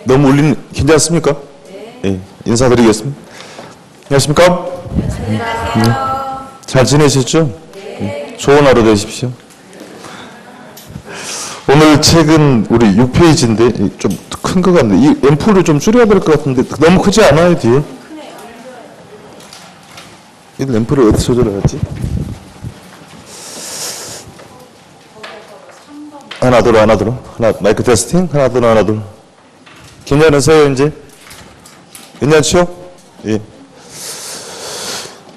너무 울리는, 괜찮습니까? 네. 예, 인사드리겠습니다. 안녕하십니까? 안녕하세요. 잘 지내셨죠? 네. 좋은 하루 되십시오. 오늘 책은 우리 6페이지인데 좀 큰 것 같은데 이 앰플을 좀 줄여야 될 것 같은데 너무 크지 않아요 뒤에? 크네요. 이 앰플을 어디서 조절하지? 하나 둘 하나 마이크 테스팅 하나 둘 괜찮으세요 이제? 괜찮죠? 예.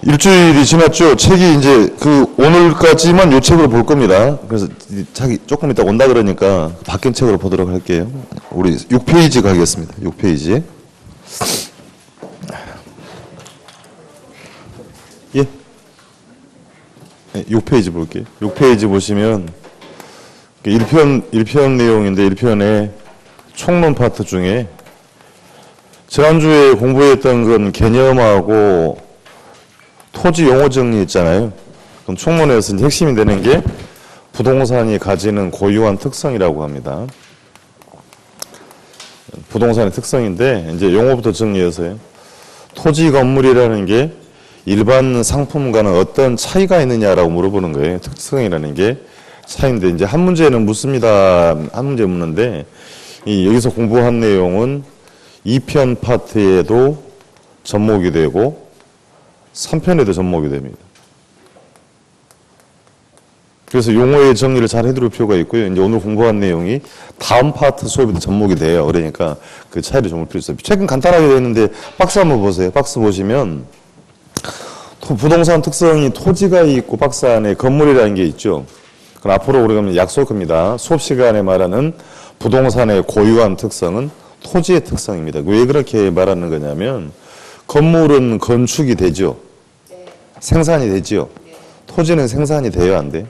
일주일이 지났죠. 책이 이제 오늘까지만 요 책으로 볼 겁니다. 그래서 자기 조금 이따 온다 그러니까 바뀐 책으로 보도록 할게요. 우리 6페이지 가겠습니다. 6페이지. 예. 네, 6페이지 볼게요. 6페이지 보시면 1편 내용인데 1편의 총론 파트 중에 지난주에 공부했던 건 개념하고 토지 용어 정리 있잖아요. 그럼 총론에서 이제 핵심이 되는 게 부동산이 가지는 고유한 특성이라고 합니다. 부동산의 특성인데 이제 용어부터 정리해서요. 토지 건물이라는 게 일반 상품과는 어떤 차이가 있느냐라고 물어보는 거예요. 특성이라는 게 차이인데 이제 한 문제는 묻습니다. 한 문제 묻는데 여기서 공부한 내용은 2편 파트에도 접목이 되고 3편에도 접목이 됩니다. 그래서 용어의 정리를 잘 해둘 필요가 있고요. 이제 오늘 공부한 내용이 다음 파트 수업에도 접목이 돼요. 그러니까 그 차이를 좀 볼 필요 있어요. 책은 간단하게 되어 있는데 박스 한번 보세요. 박스 보시면 부동산 특성이 토지가 있고 박스 안에 건물이라는 게 있죠. 그럼 앞으로 우리가 약속할 겁니다. 수업 시간에 말하는 부동산의 고유한 특성은 토지의 특성입니다. 왜 그렇게 말하는 거냐면 건물은 건축이 되죠. 네. 생산이 되죠. 네. 토지는 생산이 돼요, 안 돼?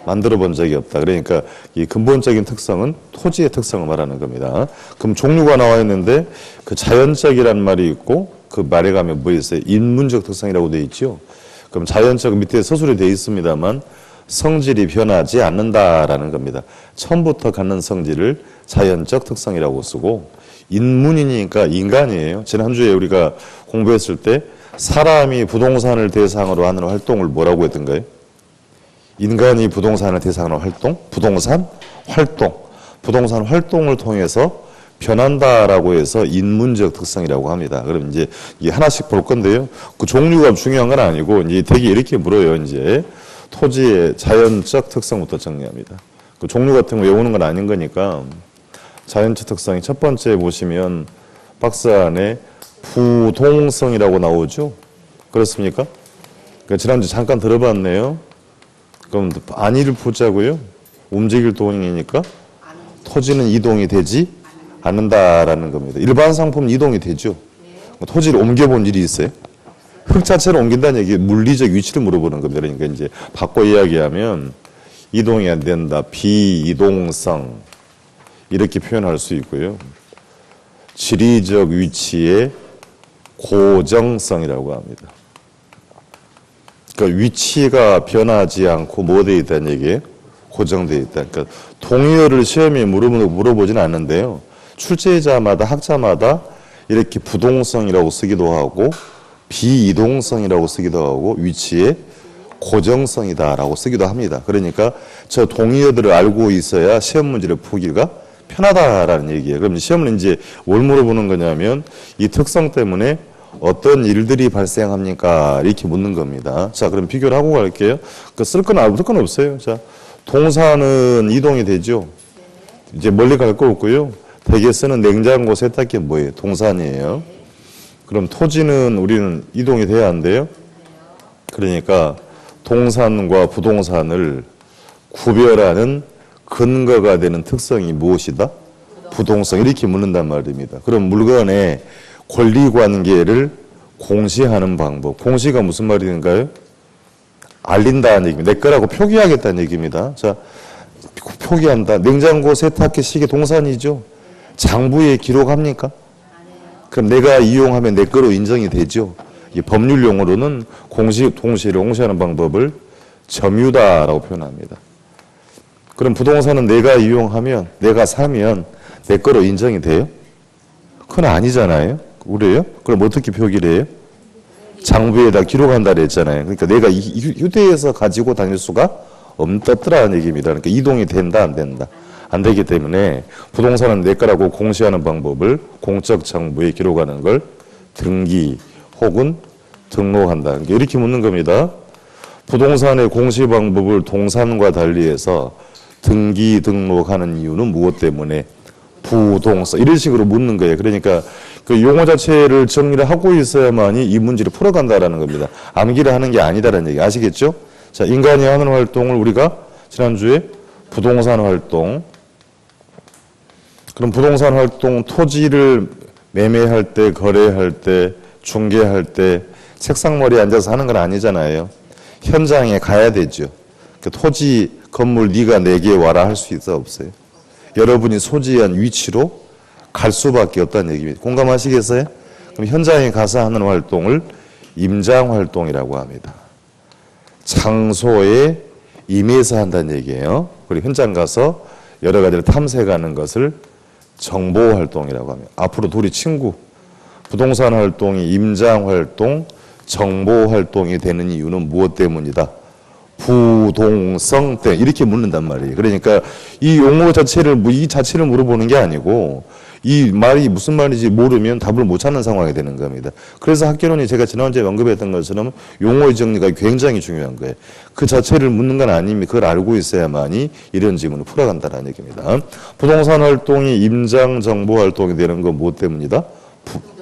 만들어 본 적이 없다. 그러니까 이 근본적인 특성은 토지의 특성을 말하는 겁니다. 그럼 종류가 나와 있는데 그 자연적이라는 말이 있고 그 말에 가면 뭐 있어요? 인문적 특성이라고 되어 있죠. 그럼 자연적 밑에 서술이 되어 있습니다만 성질이 변하지 않는다라는 겁니다. 처음부터 갖는 성질을 자연적 특성이라고 쓰고 인문이니까 인간이에요. 지난주에 우리가 공부했을 때 사람이 부동산을 대상으로 하는 활동을 뭐라고 했던가요? 인간이 부동산을 대상으로 활동? 부동산 활동. 부동산 활동을 통해서 변한다라고 해서 인문적 특성이라고 합니다. 그럼 이제 이게 하나씩 볼 건데요. 그 종류가 중요한 건 아니고 이제 되게 이렇게 물어요. 이제 토지의 자연적 특성부터 정리합니다. 그 종류 같은 거 외우는 건 아닌 거니까 자연적 특성이 첫 번째 보시면 박스 안에 부동성이라고 나오죠. 그렇습니까? 그러니까 지난주 잠깐 들어봤네요. 그럼 안위를 보자고요. 움직일 동이니까 토지는 이동이 되지 않는다라는 겁니다. 일반 상품은 이동이 되죠. 토지를 옮겨본 일이 있어요? 흙 자체를 옮긴다는 얘기, 물리적 위치를 물어보는 겁니다. 그러니까 이제 바꿔 이야기하면 이동이 안 된다. 비이동성. 이렇게 표현할 수 있고요. 지리적 위치의 고정성이라고 합니다. 그러니까 위치가 변하지 않고 뭐 되어 있다는 얘기예요? 고정되어 있다. 그러니까 동의어를 시험에 물어보지는 않는데요. 출제자마다 학자마다 이렇게 부동성이라고 쓰기도 하고 비이동성이라고 쓰기도 하고 위치의 고정성이다라고 쓰기도 합니다. 그러니까 저 동의어들을 알고 있어야 시험 문제를 풀기가 편하다라는 얘기예요. 그럼 시험은 이제 뭘 물어보는 거냐면 이 특성 때문에 어떤 일들이 발생합니까? 이렇게 묻는 겁니다. 자, 그럼 비교를 하고 갈게요. 쓸 건 아무 건 없어요. 자, 동사는 이동이 되죠. 이제 멀리 갈 거 없고요. 대개 쓰는 냉장고, 세탁기 뭐예요? 동산이에요. 그럼 토지는 우리는 이동이 돼야 안 돼요? 그러니까 동산과 부동산을 구별하는 근거가 되는 특성이 무엇이다? 부동성. 이렇게 묻는단 말입니다. 그럼 물건의 권리관계를 공시하는 방법. 공시가 무슨 말인가요? 알린다는 얘기입니다. 내 거라고 표기하겠다는 얘기입니다. 자, 표기한다. 냉장고, 세탁기, 시계 동산이죠. 장부에 기록합니까? 그럼 내가 이용하면 내 거로 인정이 되죠. 법률 용어로는 동시를 공시하는 방법을 점유다라고 표현합니다. 그럼 부동산은 내가 이용하면, 내가 사면 내 거로 인정이 돼요? 그건 아니잖아요. 그래요? 그럼 어떻게 표기를 해요? 장부에다 기록한다 그랬잖아요. 그러니까 내가 휴대해서 가지고 다닐 수가 없다라는 얘기입니다. 그러니까 이동이 된다, 안 된다? 안 되기 때문에 부동산은 내 거라고 공시하는 방법을 공적 장부에 기록하는 걸 등기 혹은 등록한다. 그러니까 이렇게 묻는 겁니다. 부동산의 공시 방법을 동산과 달리해서 등기 등록하는 이유는 무엇 때문에? 부동산 이런 식으로 묻는 거예요. 그러니까 그 용어 자체를 정리를 하고 있어야만이 이 문제를 풀어간다라는 겁니다. 암기를 하는 게 아니다라는 얘기 아시겠죠? 자, 인간이 하는 활동을 우리가 지난주에 부동산 활동, 그럼 부동산 활동 토지를 매매할 때, 거래할 때, 중개할 때 책상머리에 앉아서 하는 건 아니잖아요. 현장에 가야 되죠. 그 토지 건물 네가 내게 와라 할 수 있어 없어요? 여러분이 소지한 위치로 갈 수밖에 없다는 얘기입니다. 공감하시겠어요? 그럼 현장에 가서 하는 활동을 임장활동이라고 합니다. 장소에 임해서 한다는 얘기예요. 그리고 현장 가서 여러 가지를 탐색하는 것을 정보활동이라고 합니다. 앞으로 둘이 친구. 부동산 활동이 임장활동, 정보활동이 되는 이유는 무엇 때문이다? 부동성 때 이렇게 묻는단 말이에요. 그러니까 이 용어 자체를 물어보는 게 아니고 이 말이 무슨 말인지 모르면 답을 못 찾는 상황이 되는 겁니다. 그래서 학개론이 제가 지난주에 언급했던 것처럼 용어의 정리가 굉장히 중요한 거예요. 그 자체를 묻는 건 아닙니다. 그걸 알고 있어야만이 이런 질문을 풀어간다는 얘기입니다. 부동산 활동이 임장 정보 활동이 되는 건 무엇 때문이다?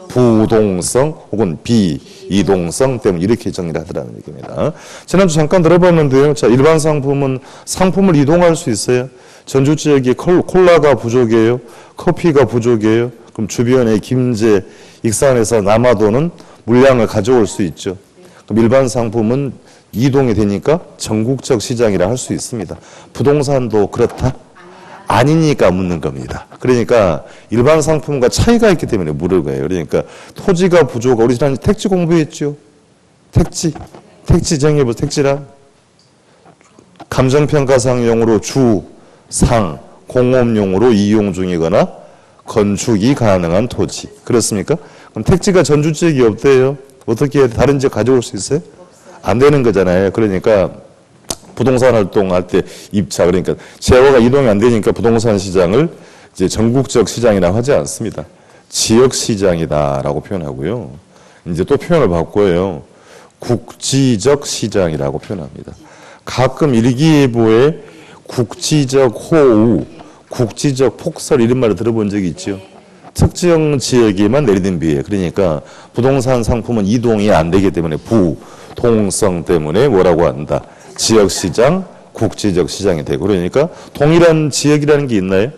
부동성 혹은 비이동성 때문에 이렇게 정리를 하더라는 얘기입니다. 지난주 잠깐 들어봤는데요. 자, 일반 상품은 상품을 이동할 수 있어요. 전주 지역에 콜라가 부족해요. 커피가 부족해요. 그럼 주변에 김제, 익산에서 남아도는 물량을 가져올 수 있죠. 그럼 일반 상품은 이동이 되니까 전국적 시장이라 할 수 있습니다. 부동산도 그렇다? 아니니까 묻는 겁니다. 그러니까 일반 상품과 차이가 있기 때문에 물을 거예요. 그러니까 토지가 부족하고 우리 지난주 택지 공부했죠. 택지 정의해보 택지란 감정평가상용으로 주, 상, 공업용으로 이용 중이거나 건축이 가능한 토지. 그렇습니까? 그럼 택지가 전주 지역이 없대요. 어떻게 해야 다른 지역 가져올 수 있어요? 안 되는 거잖아요. 그러니까 부동산 활동할 때 입차 그러니까 재화가 이동이 안 되니까 부동산 시장을 이제 전국적 시장이라고 하지 않습니다. 지역 시장이다라고 표현하고요. 이제 또 표현을 바꿔요. 국지적 시장이라고 표현합니다. 가끔 일기예보에 국지적 호우, 국지적 폭설 이런 말을 들어본 적이 있죠. 특정 지역에만 내리는 비예요. 그러니까 부동산 상품은 이동이 안 되기 때문에 부동성 때문에 뭐라고 한다. 지역시장, 국지적 시장이 되고 그러니까 동일한 지역이라는 게 있나요?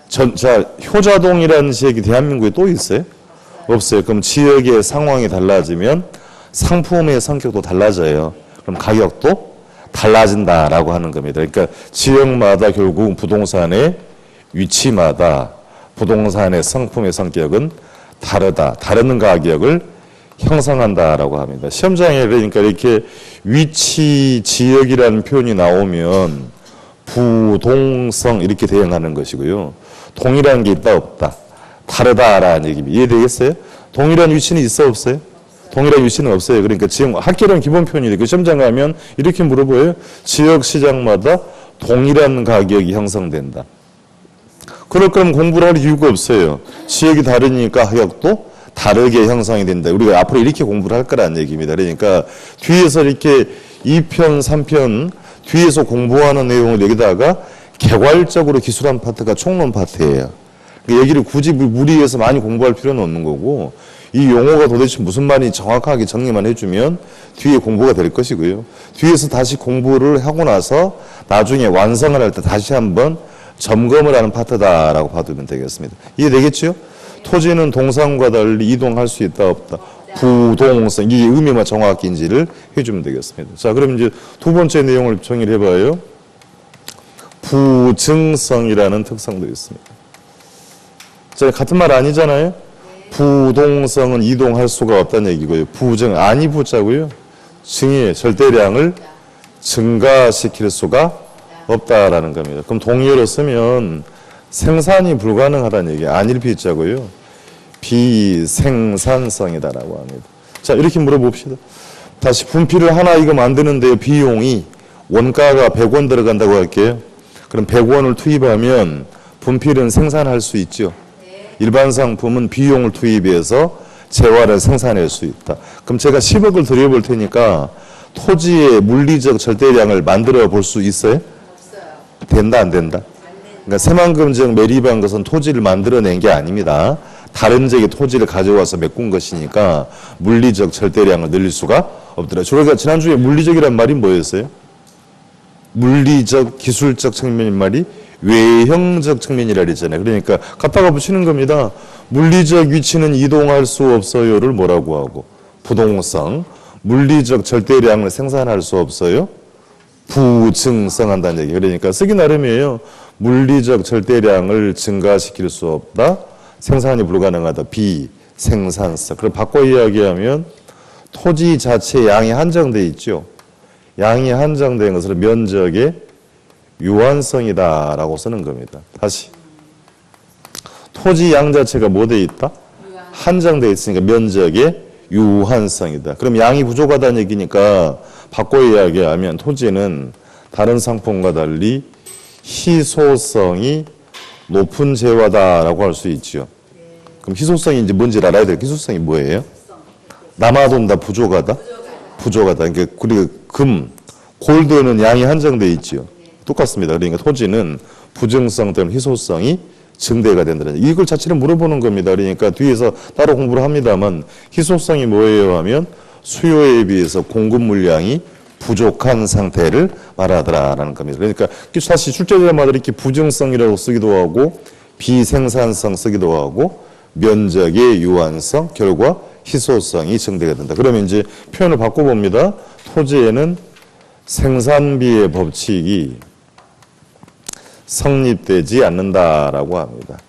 자, 효자동이라는 지역이 대한민국에 또 있어요? 없어요. 그럼 지역의 상황이 달라지면 상품의 성격도 달라져요. 그럼 가격도 달라진다라고 하는 겁니다. 그러니까 지역마다 결국 부동산의 위치마다 부동산의 상품의 성격은 다르다. 다른 가격을 형성한다라고 합니다. 시험장에 그러니까 이렇게 위치, 지역이라는 표현이 나오면 부동성 이렇게 대응하는 것이고요. 동일한 게 있다 없다. 다르다라는 얘기입니다. 이해되겠어요? 동일한 위치는 있어 없어요? 동일한 위치는 없어요. 그러니까 지금 학계론 기본 표현이 그 시험장 가면 이렇게 물어보여요. 지역 시장마다 동일한 가격이 형성된다. 그럴 거면 공부를 할 이유가 없어요. 지역이 다르니까 가격도 다르게 형성이 된다. 우리가 앞으로 이렇게 공부를 할 거라는 얘기입니다. 그러니까 뒤에서 이렇게 2편, 3편 뒤에서 공부하는 내용을 여기다가 개괄적으로 기술한 파트가 총론 파트예요. 그러니까 여기를 굳이 무리해서 많이 공부할 필요는 없는 거고 이 용어가 도대체 무슨 말인지 정확하게 정리만 해주면 뒤에 공부가 될 것이고요. 뒤에서 다시 공부를 하고 나서 나중에 완성을 할 때 다시 한번 점검을 하는 파트다라고 봐두면 되겠습니다. 이해되겠죠? 토지는 동산과 달리 이동할 수 있다 없다. 부동성 이게 의미만 정확인지를 해주면 되겠습니다. 자, 그럼 이제 두 번째 내용을 정의를 해봐요. 부증성이라는 특성도 있습니다. 자, 같은 말 아니잖아요. 부동성은 이동할 수가 없다는 얘기고요. 부증 아니 부자고요. 증의 절대량을 증가시킬 수가 없다라는 겁니다. 그럼 동의어로 쓰면 생산이 불가능하다는 얘기예요. 아닐 비자고요. 비생산성이다라고 합니다. 자, 이렇게 물어봅시다. 다시 분필을 하나 이거 만드는데 비용이 원가가 100원 들어간다고 할게요. 그럼 100원을 투입하면 분필은 생산할 수 있죠. 일반 상품은 비용을 투입해서 재화를 생산할 수 있다. 그럼 제가 10억을 들여볼 테니까 토지의 물리적 절대량을 만들어 볼 수 있어요? 없어요. 된다, 안 된다? 그러니까 새만금적 매립한 것은 토지를 만들어낸 게 아닙니다. 다른 지역의 토지를 가져와서 메꾼 것이니까 물리적 절대량을 늘릴 수가 없더라. 저희가 지난주에 물리적이란 말이 뭐였어요? 물리적, 기술적 측면인 말이 외형적 측면이라 그랬잖아요. 그러니까 갖다가 붙이는 겁니다. 물리적 위치는 이동할 수 없어요를 뭐라고 하고 부동성, 물리적 절대량을 생산할 수 없어요. 부증성한다는 얘기. 그러니까 쓰기 나름이에요. 물리적 절대량을 증가시킬 수 없다. 생산이 불가능하다. 비생산성. 그럼 바꿔 이야기하면 토지 자체 양이 한정돼 있죠. 양이 한정된 것을 면적의 유한성이다라고 쓰는 겁니다. 다시. 토지 양 자체가 뭐 돼 있다? 한정돼 있으니까 면적의 유한성이다. 그럼 양이 부족하다는 얘기니까 바꿔 이야기하면 토지는 다른 상품과 달리 희소성이 높은 재화다라고 할 수 있죠. 그럼 희소성이 이제 뭔지 알아야 돼요. 희소성이 뭐예요? 남아돈다, 부족하다? 부족하다. 그러니까 우리가 금, 골드는 양이 한정돼 있죠. 똑같습니다. 그러니까 토지는 부증성 또는 희소성이 증대가 된다는 이걸 자체를 물어보는 겁니다. 그러니까 뒤에서 따로 공부를 합니다만 희소성이 뭐예요 하면 수요에 비해서 공급 물량이 부족한 상태를 말하더라라는 겁니다. 그러니까 사실 출제자마다 이렇게 부증성이라고 쓰기도 하고 비생산성 쓰기도 하고 면적의 유한성, 결과 희소성이 증대가 된다. 그러면 이제 표현을 바꿔봅니다. 토지에는 생산비의 법칙이 성립되지 않는다라고 합니다.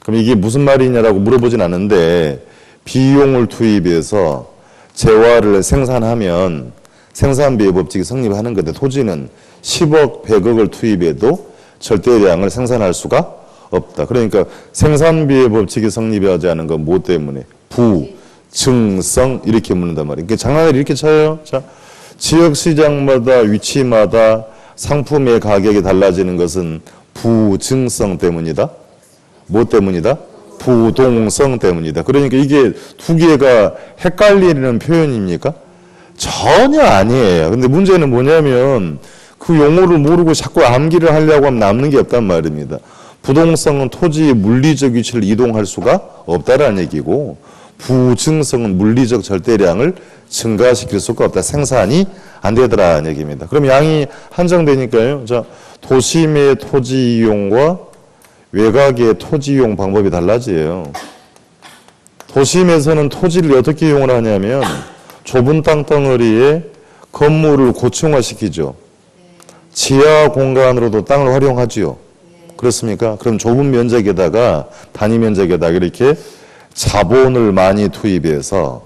그럼 이게 무슨 말이냐라고 물어보진 않는데 비용을 투입해서 재화를 생산하면 생산비의 법칙이 성립하는 건데 토지는 10억, 100억을 투입해도 절대량을 생산할 수가 없다. 그러니까 생산비의 법칙이 성립하지 않은 건 뭐 때문에? 부증성 이렇게 묻는단 말이에요. 그러니까 장난을 이렇게 쳐요. 자, 지역시장마다 위치마다 상품의 가격이 달라지는 것은 부증성 때문이다. 뭐 때문이다? 부동성 때문이다. 그러니까 이게 두 개가 헷갈리는 표현입니까? 전혀 아니에요. 근데 문제는 뭐냐면 그 용어를 모르고 자꾸 암기를 하려고 하면 남는 게 없단 말입니다. 부동성은 토지의 물리적 위치를 이동할 수가 없다라는 얘기고 부증성은 물리적 절대량을 증가시킬 수가 없다. 생산이 안 되더라는 얘기입니다. 그럼 양이 한정되니까요. 자, 도심의 토지 이용과 외곽의 토지 이용 방법이 달라져요. 도심에서는 토지를 어떻게 이용을 하냐면 좁은 땅덩어리에 건물을 고층화시키죠. 지하 공간으로도 땅을 활용하지요. 그렇습니까? 그럼 좁은 면적에다가 단위 면적에다가 이렇게 자본을 많이 투입해서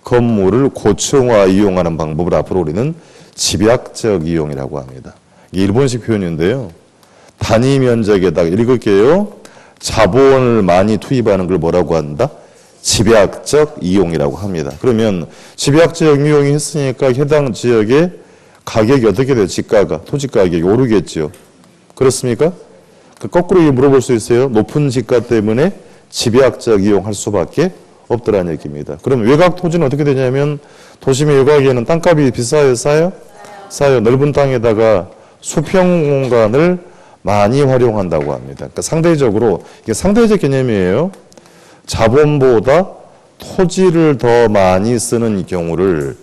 건물을 고층화 이용하는 방법을 앞으로 우리는 집약적 이용이라고 합니다. 이게 일본식 표현인데요. 단위 면적에다가 읽을게요. 자본을 많이 투입하는 걸 뭐라고 한다? 집약적 이용이라고 합니다. 그러면 집약적 이용이 했으니까 해당 지역의 가격이 어떻게 돼요? 집가가, 토지 가격이 오르겠죠. 그렇습니까? 거꾸로 물어볼 수 있어요. 높은 집가 때문에 집약적 이용할 수밖에 없더라는 얘기입니다. 그럼 외곽 토지는 어떻게 되냐면 도심의 외곽에는 땅값이 비싸요? 싸요? 싸요. 넓은 땅에다가 수평 공간을 많이 활용한다고 합니다. 그러니까 상대적으로, 이게 상대적 개념이에요. 자본보다 토지를 더 많이 쓰는 경우를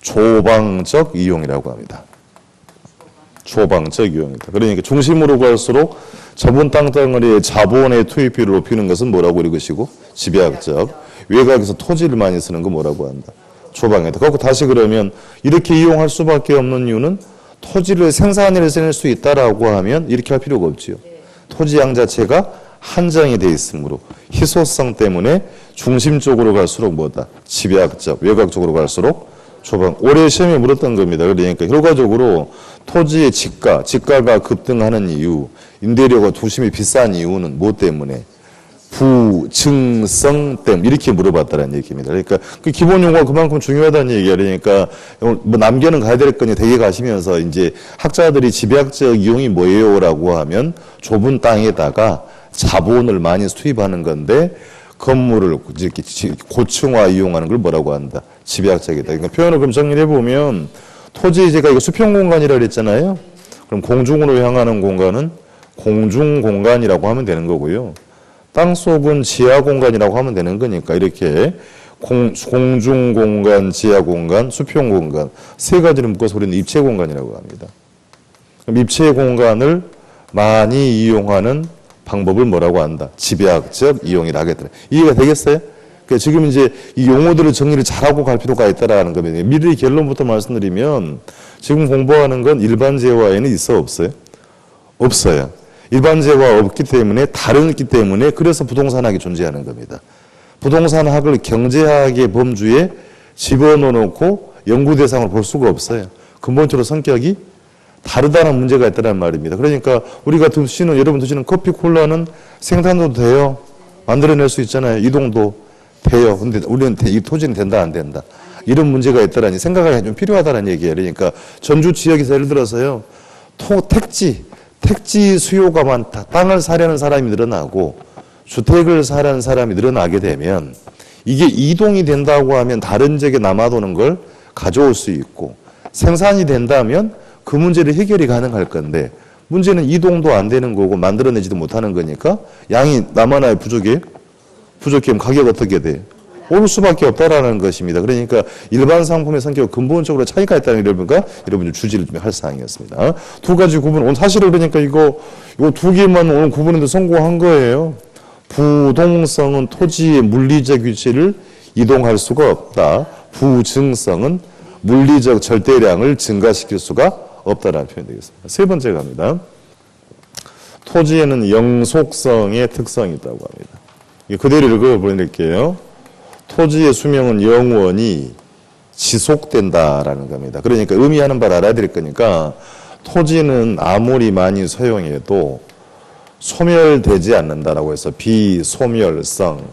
조방적 이용이라고 합니다. 조방적 이용이다. 그러니까 중심으로 갈수록 좁은 땅덩어리에 자본의 투입비를 높이는 것은 뭐라고 읽으시고? 집약적. 외곽에서 토지를 많이 쓰는 거 뭐라고 한다? 조방이다. 그리고 다시 그러면 이렇게 이용할 수밖에 없는 이유는 토지를 생산해낼 수 있다라고 하면 이렇게 할 필요가 없지요. 토지 양 자체가 한정이 돼 있으므로 희소성 때문에 중심 쪽으로 갈수록 뭐다? 집약적. 외곽 쪽으로 갈수록 조방. 올해 시험에 물었던 겁니다. 그러니까 결과적으로 토지의 집가가 급등하는 이유, 임대료가 도심이 비싼 이유는 뭐 때문에? 부증성댐 이렇게 물어봤다는 얘기입니다. 그러니까 그 기본 용어가 그만큼 중요하다는 얘기예요. 그러니까 뭐 남겨는 가야 될 거니 대개 가시면서 이제 학자들이 집약적 이용이 뭐예요라고 하면 좁은 땅에다가 자본을 많이 수입하는 건데 건물을 이렇게 고층화 이용하는 걸 뭐라고 한다? 집약적이다. 그러니까 표현을 그럼 정리해 보면 토지 제가 이거 수평 공간이라고 그랬잖아요. 그럼 공중으로 향하는 공간은 공중 공간이라고 하면 되는 거고요. 땅속은 지하 공간이라고 하면 되는 거니까 이렇게 공중 공간, 지하 공간, 수평 공간 세 가지를 묶어서 우리는 입체 공간이라고 합니다. 그럼 입체 공간을 많이 이용하는 방법을 뭐라고 한다? 집약적 이용이라 하겠더라. 이해가 되겠어요? 그러니까 지금 이제 이 용어들을 정리를 잘하고 갈 필요가 있다라는 겁니다. 미리 결론부터 말씀드리면 지금 공부하는 건 일반 재화에는 있어 없어요? 없어요. 일반 재화 없기 때문에 다르기 때문에 그래서 부동산학이 존재하는 겁니다. 부동산학을 경제학의 범주에 집어넣어놓고 연구 대상을 볼 수가 없어요. 근본적으로 성격이 다르다는 문제가 있다는 말입니다. 그러니까 우리가 드시는 여러분 드시는 커피 콜라는 생산도 돼요. 만들어낼 수 있잖아요. 이동도 돼요. 근데 우리는 이 토지는 된다 안 된다. 이런 문제가 있다라니 생각이 좀 필요하다는 얘기예요. 그러니까 전주 지역에서 예를 들어서요. 택지 수요가 많다. 땅을 사려는 사람이 늘어나고 주택을 사려는 사람이 늘어나게 되면 이게 이동이 된다고 하면 다른 지역에 남아도는 걸 가져올 수 있고 생산이 된다면 그 문제를 해결이 가능할 건데 문제는 이동도 안 되는 거고 만들어내지도 못하는 거니까 양이 남아나요? 부족해요? 부족하면 가격 어떻게 돼요? 오를 수밖에 없다라는 것입니다. 그러니까 일반 상품의 성격 근본적으로 차이가 있다는 여러분 주지를 좀 할 사항이었습니다. 두 가지 구분. 오늘 사실은 그러니까 이거 두 개만 오늘 구분해도 성공한 거예요. 부동성은 토지의 물리적 위치를 이동할 수가 없다. 부증성은 물리적 절대량을 증가시킬 수가 없다라는 표현이 되겠습니다. 세 번째 갑니다. 토지에는 영속성의 특성이 있다고 합니다. 그대로 읽어보낼게요. 토지의 수명은 영원히 지속된다라는 겁니다. 그러니까 의미하는 바를 알아야 될 거니까 토지는 아무리 많이 소용해도 소멸되지 않는다라고 해서 비소멸성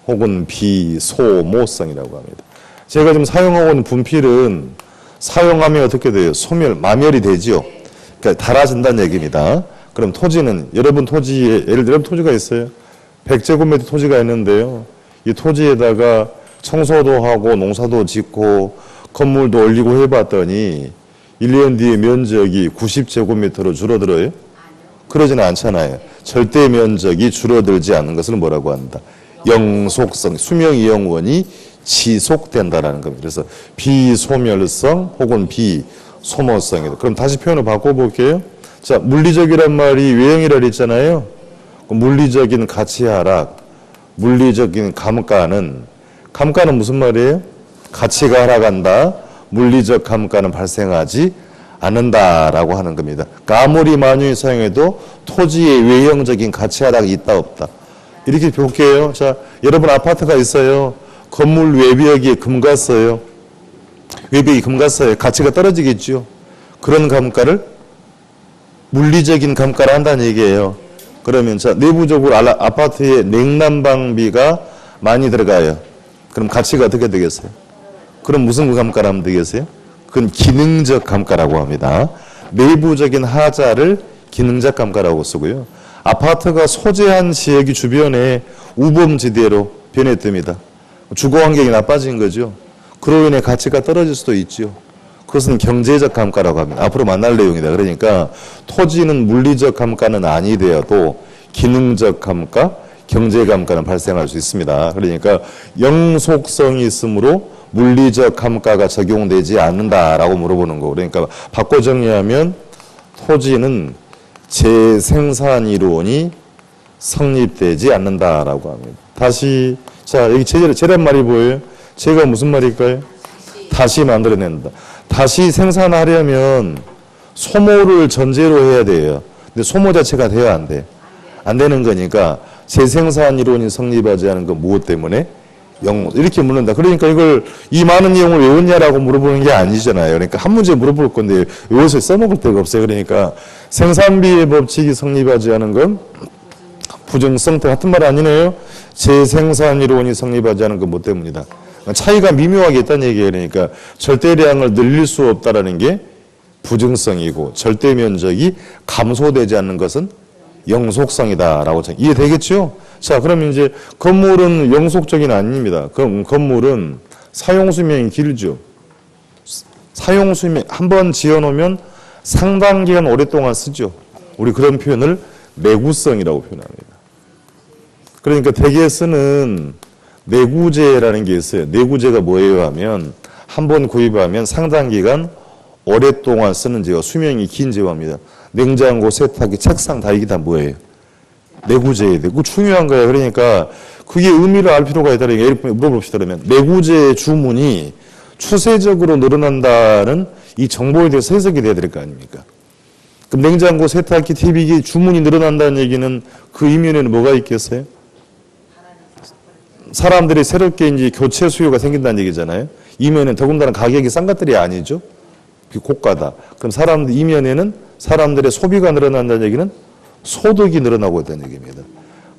혹은 비소모성이라고 합니다. 제가 지금 사용하고 있는 분필은 사용하면 어떻게 돼요? 마멸이 되죠. 그러니까 닳아진다는 얘기입니다. 그럼 토지는 여러분 토지에 예를 들어 토지가 있어요. 100제곱미터 토지가 있는데요. 이 토지에다가 청소도 하고 농사도 짓고 건물도 올리고 해봤더니 1년 뒤에 면적이 90제곱미터로 줄어들어요? 그러지는 않잖아요. 절대 면적이 줄어들지 않는 것을 뭐라고 한다? 영속성, 수명이 영원히 지속된다라는 겁니다. 그래서 비소멸성 혹은 비소모성이다. 그럼 다시 표현을 바꿔볼게요. 자, 물리적이란 말이 외형이라 했잖아요. 물리적인 가치 하락, 물리적인 감가는 무슨 말이에요? 가치가 하락한다. 물리적 감가는 발생하지 않는다라고 하는 겁니다. 그러니까 아무리 많이 사용해도 토지의 외형적인 가치 하락이 있다 없다. 이렇게 볼게요. 자, 여러분 아파트가 있어요. 건물 외벽에 금 갔어요. 외벽이 금 갔어요. 가치가 떨어지겠죠. 그런 감가를 물리적인 감가를 한다는 얘기예요. 그러면 자, 내부적으로 아파트에 냉난방비가 많이 들어가요. 그럼 가치가 어떻게 되겠어요? 그럼 무슨 감가를 하면 되겠어요? 그건 기능적 감가라고 합니다. 내부적인 하자를 기능적 감가라고 쓰고요. 아파트가 소재한 지역이 주변에 우범지대로 변했답니다. 주거 환경이 나빠진 거죠. 그로 인해 가치가 떨어질 수도 있죠. 그것은 경제적 감가라고 합니다. 앞으로 만날 내용이다. 그러니까 토지는 물리적 감가는 아니되어도 기능적 감가, 경제 감가는 발생할 수 있습니다. 그러니까 영속성이 있으므로 물리적 감가가 적용되지 않는다라고 물어보는 거고, 그러니까 바꿔 정리하면 토지는 재생산 이론이 성립되지 않는다라고 합니다. 다시 자, 여기 재란 말이 뭐예요? 재가 무슨 말일까요? 다시 만들어낸다. 다시 생산하려면 소모를 전제로 해야 돼요. 근데 소모 자체가 돼야 안 돼. 안 되는 거니까 재생산 이론이 성립하지 않은 건 무엇 때문에? 이렇게 묻는다. 그러니까 이걸 이 많은 내용을 외웠냐라고 물어보는 게 아니잖아요. 그러니까 한 문제 물어볼 건데 외워서 써먹을 데가 없어요. 그러니까 생산비의 법칙이 성립하지 않은 건 부증성 때 같은 말 아니네요. 재생산 이론이 성립하지 않은 것 뭐 때문이다. 차이가 미묘하게 있다는 얘기예요. 그러니까 절대량을 늘릴 수 없다라는 게 부증성이고 절대 면적이 감소되지 않는 것은 영속성이다라고 이해되겠죠? 자, 그럼 이제 건물은 영속적인 아닙니다. 그럼 건물은 사용 수명이 길죠. 사용 수명 한 번 지어놓으면 상당 기간 오랫동안 쓰죠. 우리 그런 표현을 내구성이라고 표현합니다. 그러니까 대개 쓰는 내구재라는 게 있어요. 내구재가 뭐예요 하면 한 번 구입하면 상당 기간 오랫동안 쓰는 제어, 수명이 긴 제어입니다. 냉장고, 세탁기, 책상 다 이게 다 뭐예요? 내구재에 대해. 그거 중요한 거예요. 그러니까 그게 의미를 알 필요가 있다. 예를 들면 물어봅시다. 그러면 내구재 주문이 추세적으로 늘어난다는 이 정보에 대해서 해석이 돼야 될 거 아닙니까? 그럼 냉장고, 세탁기, TV기 주문이 늘어난다는 얘기는 그 이면에는 뭐가 있겠어요? 사람들이 새롭게 이제 교체 수요가 생긴다는 얘기잖아요. 이면에는 더군다나 가격이 싼 것들이 아니죠. 고가다. 그럼 사람들 이면에는 사람들의 소비가 늘어난다는 얘기는 소득이 늘어나고 있다는 얘기입니다.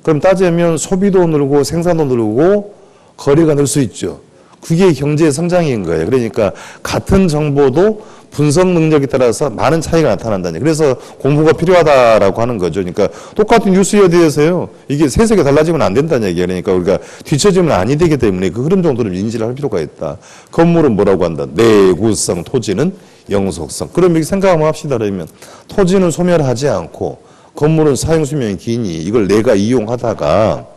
그럼 따지면 소비도 늘고 생산도 늘고 거래가 늘 수 있죠. 그게 경제의 성장인 거예요. 그러니까 같은 정보도 분석 능력에 따라서 많은 차이가 나타난다는 얘기예요. 그래서 공부가 필요하다라고 하는 거죠. 그러니까 똑같은 뉴스에 대해서요. 이게 세세가 달라지면 안 된다는 얘기예요. 그러니까 우리가 뒤처지면 아니 되기 때문에 그 흐름 정도는 인지를 할 필요가 있다. 건물은 뭐라고 한다? 내구성, 토지는 영속성. 그럼 이렇게 생각 한번 합시다. 그러면 토지는 소멸하지 않고 건물은 사용 수명이 기니 이걸 내가 이용하다가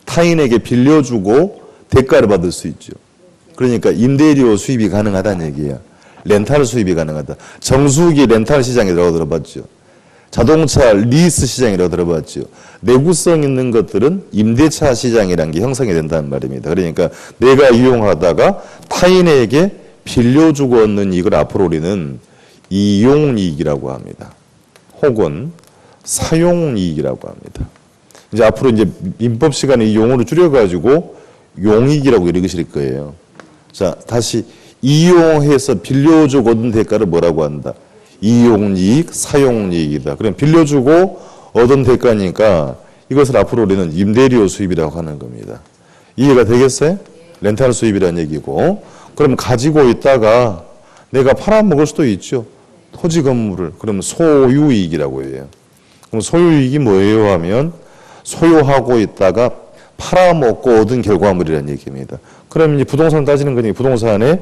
타인에게 빌려주고 대가를 받을 수 있죠. 그러니까 임대료 수입이 가능하다는 얘기예요. 렌탈 수입이 가능하다. 정수기 렌탈 시장이라고 들어봤죠. 자동차 리스 시장이라고 들어봤죠. 내구성 있는 것들은 임대차 시장이라는 게 형성이 된다는 말입니다. 그러니까 내가 이용하다가 타인에게 빌려주고 얻는 이익을 앞으로 우리는 이용이익이라고 합니다. 혹은 사용이익이라고 합니다. 이제 앞으로 이제 민법 시간에 이 용어를 줄여가지고 용익이라고 읽으실 거예요. 자, 다시 이용해서 빌려주고 얻은 대가를 뭐라고 한다? 이용이익, 사용이익이다. 그럼 빌려주고 얻은 대가니까 이것을 앞으로 우리는 임대료 수입이라고 하는 겁니다. 이해가 되겠어요? 렌탈 수입이라는 얘기고. 그럼 가지고 있다가 내가 팔아먹을 수도 있죠. 토지 건물을. 그러면 소유이익이라고 해요. 그럼 소유이익이 뭐예요 하면 소유하고 있다가 팔아먹고 얻은 결과물이라는 얘기입니다. 그럼 이제 부동산 따지는 거니 부동산의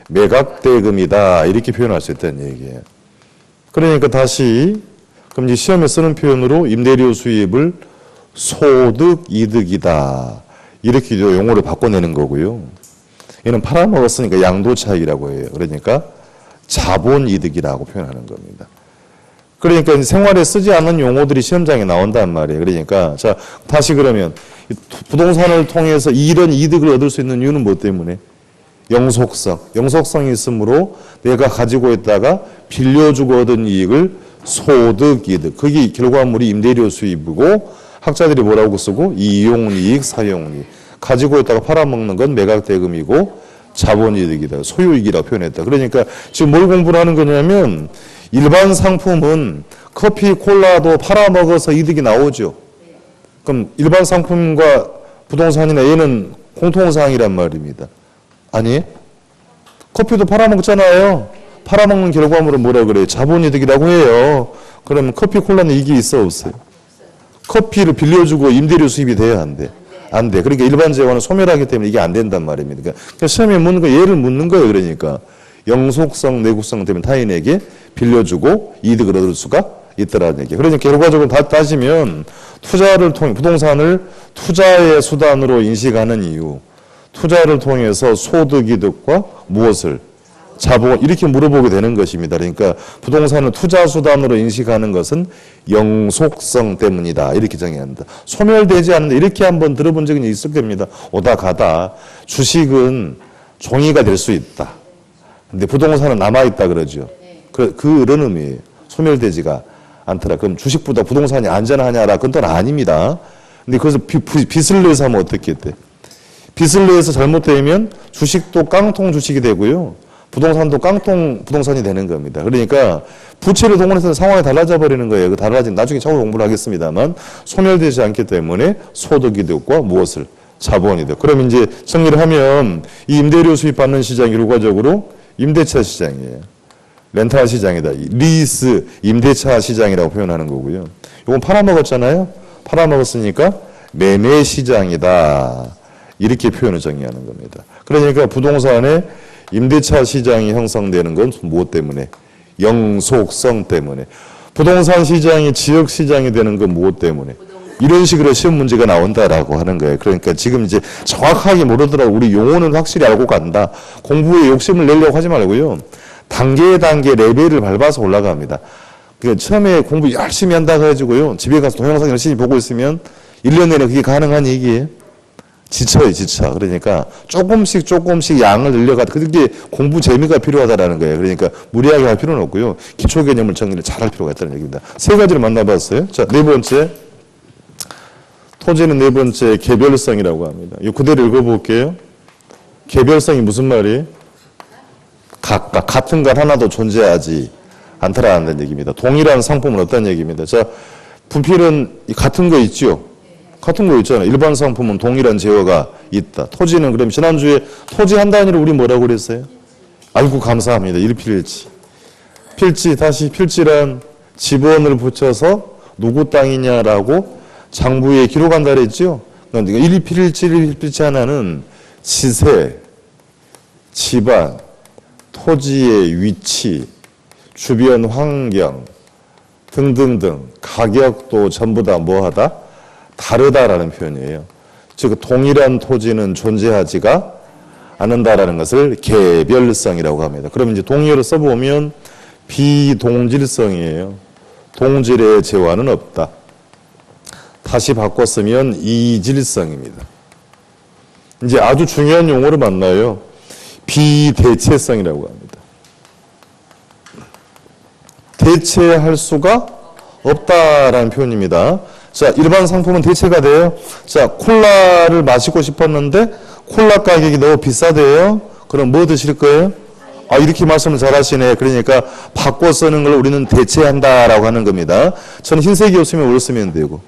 매각대금이다 이렇게 표현할 수 있다는 얘기예요. 그러니까 다시 그럼 이제 시험에 쓰는 표현으로 임대료 수입을 소득 이득이다 이렇게 용어를 바꿔내는 거고요. 얘는 팔아먹었으니까 양도 차익이라고 해요. 그러니까 자본 이득이라고 표현하는 겁니다. 그러니까 이제 생활에 쓰지 않는 용어들이 시험장에 나온단 말이에요. 그러니까 자 다시 그러면 부동산을 통해서 이런 이득을 얻을 수 있는 이유는 뭐 때문에? 영속성. 영속성이 있으므로 내가 가지고 있다가 빌려주고 얻은 이익을 소득 이득. 그게 결과물이 임대료 수입이고 학자들이 뭐라고 쓰고 이용이익, 사용이익. 가지고 있다가 팔아먹는 건 매각대금이고 자본이득이다. 소유이익이라고 표현했다. 그러니까 지금 뭘 공부를 하는 거냐면 일반 상품은 커피, 콜라도 팔아먹어서 이득이 나오죠. 그럼 일반 상품과 부동산이나 얘는 공통사항이란 말입니다. 아니, 커피도 팔아먹잖아요. 팔아먹는 결과물은 뭐라 그래요? 자본이득이라고 해요. 그러면 커피, 콜라는 이게 있어 없어요? 커피를 빌려주고 임대료 수입이 돼야 안 돼. 안 돼. 그러니까 일반 재화는 소멸하기 때문에 이게 안 된단 말입니다. 그러니까 시험에 묻는 거 얘를 묻는 거예요. 그러니까 영속성, 내구성 때문에 타인에게 빌려주고 이득을 얻을 수가 있더라는 얘기예요. 그러니까 결과적으로 따지면 투자를 통해 부동산을 투자의 수단으로 인식하는 이유, 투자를 통해서 소득 이득과 무엇을 자본 이렇게 물어보게 되는 것입니다. 그러니까 부동산을 투자 수단으로 인식하는 것은 영속성 때문이다. 이렇게 정해야 합니다. 소멸되지 않는데 이렇게 한번 들어본 적이 있을 겁니다. 오다 가다 주식은 종이가 될 수 있다. 근데 부동산은 남아있다 그러죠. 그런 의미예요. 소멸되지가 않더라. 그럼 주식보다 부동산이 안전하냐라 그건 또 아닙니다. 근데 그래서 빚을 내서 하면 어떻게 돼? 빚을 내서 잘못되면 주식도 깡통 주식이 되고요. 부동산도 깡통 부동산이 되는 겁니다. 그러니까 부채를 동원해서 상황이 달라져 버리는 거예요. 그 달라진 나중에 차후 공부를 하겠습니다만 소멸되지 않기 때문에 소득이득과 무엇을 자본이득. 그럼 이제 정리를 하면 이 임대료 수입받는 시장이 결과적으로 임대차 시장이에요. 렌탈 시장이다. 리스 임대차 시장이라고 표현하는 거고요. 이건 팔아먹었잖아요. 팔아먹었으니까 매매 시장이다. 이렇게 표현을 정의하는 겁니다. 그러니까 부동산의 임대차 시장이 형성되는 건 무엇 때문에? 영속성 때문에. 부동산 시장이 지역 시장이 되는 건 무엇 때문에? 이런 식으로 시험 문제가 나온다라고 하는 거예요. 그러니까 지금 이제 정확하게 모르더라도 우리 용어는 확실히 알고 간다. 공부에 욕심을 내려고 하지 말고요. 단계 레벨을 밟아서 올라갑니다. 그러니까 처음에 공부 열심히 한다고 해가지고요. 집에 가서 동영상 열심히 보고 있으면 1년 내내 그게 가능한 얘기예요. 지쳐요, 지쳐. 그러니까 조금씩 양을 늘려가다. 그게 공부 재미가 필요하다라는 거예요. 그러니까 무리하게 할 필요는 없고요. 기초 개념을 정리를 잘 할 필요가 있다는 얘기입니다. 세 가지를 만나봤어요. 자, 네 번째. 토지는 네 번째 개별성이라고 합니다. 이거 그대로 읽어볼게요. 개별성이 무슨 말이에요? 각각 같은 것 하나도 존재하지 않더라는 얘기입니다. 동일한 상품은 없다는 얘기입니다. 자, 분필은 같은 거 있죠? 같은 거 있잖아요. 일반 상품은 동일한 제어가 있다. 토지는 그럼 지난주에 토지 한 단위를 우리 뭐라고 그랬어요? 아이고 감사합니다. 일필일지. 필지란 지번을 붙여서 누구 땅이냐라고 장부에 기록한다 그랬죠? 그러니까 일필일지 하나는 시세, 집안, 토지의 위치, 주변 환경 등등등 가격도 전부 다 뭐하다? 다르다라는 표현이에요. 즉 동일한 토지는 존재하지가 않는다라는 것을 개별성이라고 합니다. 그럼 이제 동의어를 써보면 비동질성이에요. 동질의 재화는 없다. 다시 바꿔 쓰면 이질성입니다. 이제 아주 중요한 용어를 만나요. 비대체성이라고 합니다. 대체할 수가 없다라는 표현입니다. 자, 일반 상품은 대체가 돼요. 자, 콜라를 마시고 싶었는데 콜라 가격이 너무 비싸대요. 그럼 뭐 드실 거예요? 아, 이렇게 말씀을 잘 하시네. 그러니까 바꿔 쓰는 걸 우리는 대체한다라고 하는 겁니다. 저는 흰색이 없으면 뭘 쓰면 되고.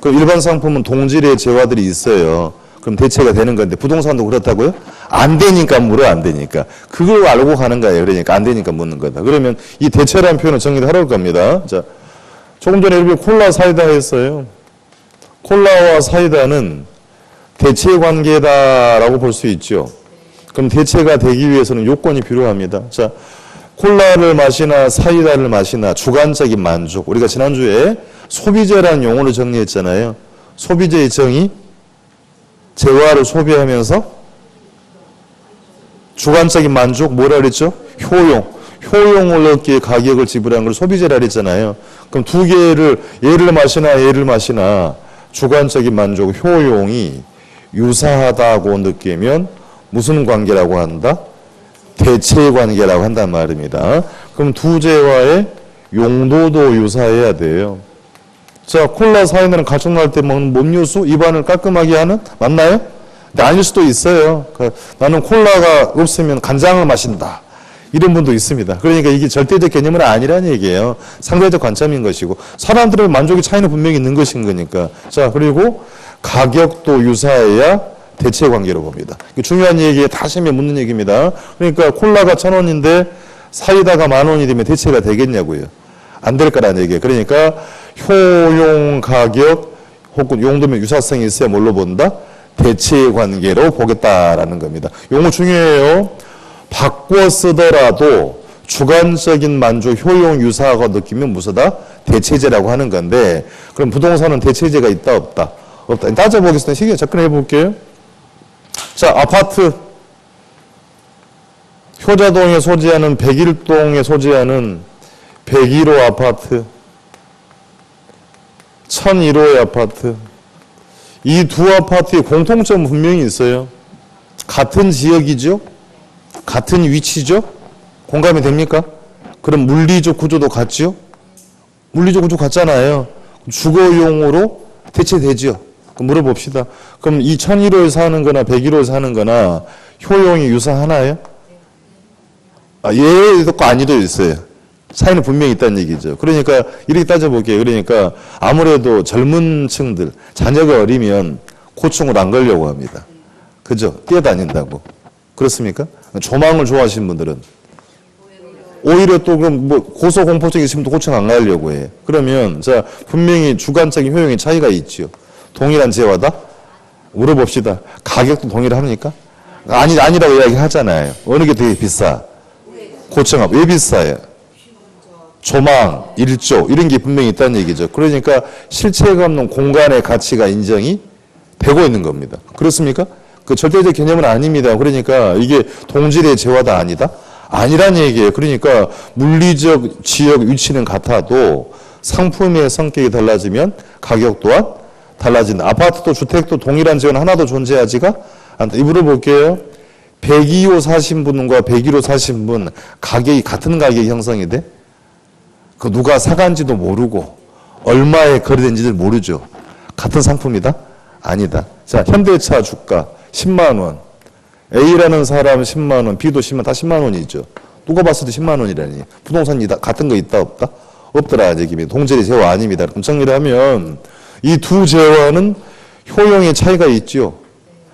그럼 일반 상품은 동질의 재화들이 있어요. 그럼 대체가 되는 건데 부동산도 그렇다고요? 안 되니까 물어, 안 되니까. 그걸 알고 가는 거예요. 그러니까 안 되니까 묻는 거다. 그러면 이 대체라는 표현을 정리를 하러 올 겁니다. 자, 조금 전에 이렇게 콜라 사이다 했어요. 콜라와 사이다는 대체 관계다라고 볼 수 있죠. 그럼 대체가 되기 위해서는 요건이 필요합니다. 자, 콜라를 마시나 사이다를 마시나 주관적인 만족. 우리가 지난주에 소비재라는 용어를 정리했잖아요. 소비재의 정의, 재화를 소비하면서 주관적인 만족, 뭐라 그랬죠? 효용을 얻기에 가격을 지불한 걸 소비재라 그랬잖아요. 그럼 두 개를 얘를 마시나 주관적인 만족, 효용이 유사하다고 느끼면 무슨 관계라고 한다? 대체 관계라고 한단 말입니다. 그럼 두 재화의 용도도 유사해야 돼요. 자, 콜라 사이다는 가축날 때 먹는 음료수, 입안을 깔끔하게 하는? 맞나요? 근데 아닐 수도 있어요. 나는 콜라가 없으면 간장을 마신다. 이런 분도 있습니다. 그러니까 이게 절대적 개념은 아니라는 얘기예요. 상대적 관점인 것이고 사람들의 만족의 차이는 분명히 있는 것인 거니까. 자, 그리고 가격도 유사해야 대체 관계로 봅니다. 중요한 얘기에 다시 한번 묻는 얘기입니다. 그러니까 콜라가 1,000원인데 사이다가 10,000원이 되면 대체가 되겠냐고요. 안 될 거라는 얘기예요. 그러니까 효용 가격 혹은 용도면 유사성이 있어야 뭘로 본다? 대체 관계로 보겠다라는 겁니다. 용어 중요해요. 바꿔 쓰더라도 주관적인 만족, 효용 유사하고 느끼면 무엇이다? 대체제라고 하는 건데 그럼 부동산은 대체제가 있다 없다? 없다. 따져보겠습니다. 시기에 접근해 볼게요. 자, 아파트 효자동에 소재하는 101동에 소재하는 101호 아파트 1001호의 아파트 이 두 아파트의 공통점은 분명히 있어요. 같은 지역이죠. 같은 위치죠. 공감이 됩니까? 그럼 물리적 구조도 같죠. 물리적 구조 같잖아요. 주거용으로 대체되죠. 그럼 물어봅시다. 그럼 이 1001호에 사는 거나 101호에 사는 거나 효용이 유사하나요? 예도 있고 아니도 있어요. 차이는 분명히 있다는 얘기죠. 그러니까 이렇게 따져볼게요. 그러니까 아무래도 젊은 층들, 자녀가 어리면 고충을 안 걸려고 합니다. 그죠? 뛰어다닌다고. 그렇습니까? 조망을 좋아하시는 분들은 오히려 또 그럼 뭐 고소공포증이 있으면 또 고충 안 가려고 해. 그러면 자 분명히 주관적인 효용의 차이가 있지요. 동일한 재화다? 물어봅시다. 가격도 동일합니까? 아니라고 이야기하잖아요. 어느 게 되게 비싸? 고층압. 왜 비싸요? 조망, 일조 이런 게 분명히 있다는 얘기죠. 그러니까 실체가 없는 공간의 가치가 인정이 되고 있는 겁니다. 그렇습니까? 그 절대적 개념은 아닙니다. 그러니까 이게 동질의 재화다 아니다? 아니란 얘기예요. 그러니까 물리적 지역 위치는 같아도 상품의 성격이 달라지면 가격 또한 달라진다. 아파트도 주택도 동일한 지역은 하나도 존재하지가 않다. 이 물어볼게요. 102호 사신 분과 101호 사신 분 가격이 같은 가격이 형성이 돼? 그 누가 사간지도 모르고 얼마에 거래된지를 모르죠. 같은 상품이다? 아니다. 자, 현대차 주가 10만 원. A라는 사람 10만 원, B도 10만 원, 다 10만 원이죠. 누가 봤을 때 10만 원이라니. 부동산이 같은 거 있다 없다? 없더라 얘기입니다. 동질의 재화 아닙니다. 그럼 정리를 하면 이 두 재화는 효용의 차이가 있죠.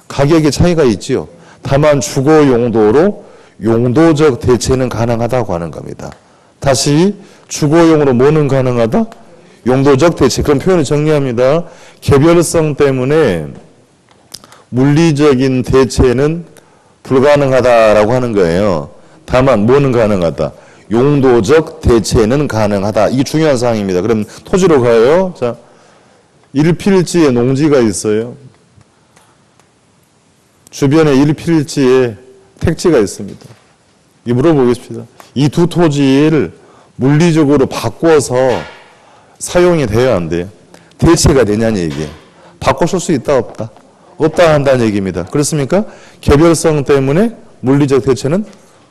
가격의 차이가 있죠. 다만 주거 용도로 용도적 대체는 가능하다고 하는 겁니다. 다시 주거용으로 뭐는 가능하다? 용도적 대체. 그런 표현을 정리합니다. 개별성 때문에 물리적인 대체는 불가능하다라고 하는 거예요. 다만 뭐는 가능하다? 용도적 대체는 가능하다. 이게 중요한 사항입니다. 그럼 토지로 가요. 자, 일필지에 농지가 있어요. 주변에 일필지에 택지가 있습니다. 이 물어보겠습니다. 이 두 토지를 물리적으로 바꿔서 사용이 돼야 안 돼요? 대체가 되냐는 얘기예요. 바꿔 쓸 수 있다 없다? 없다 한다는 얘기입니다. 그렇습니까? 개별성 때문에 물리적 대체는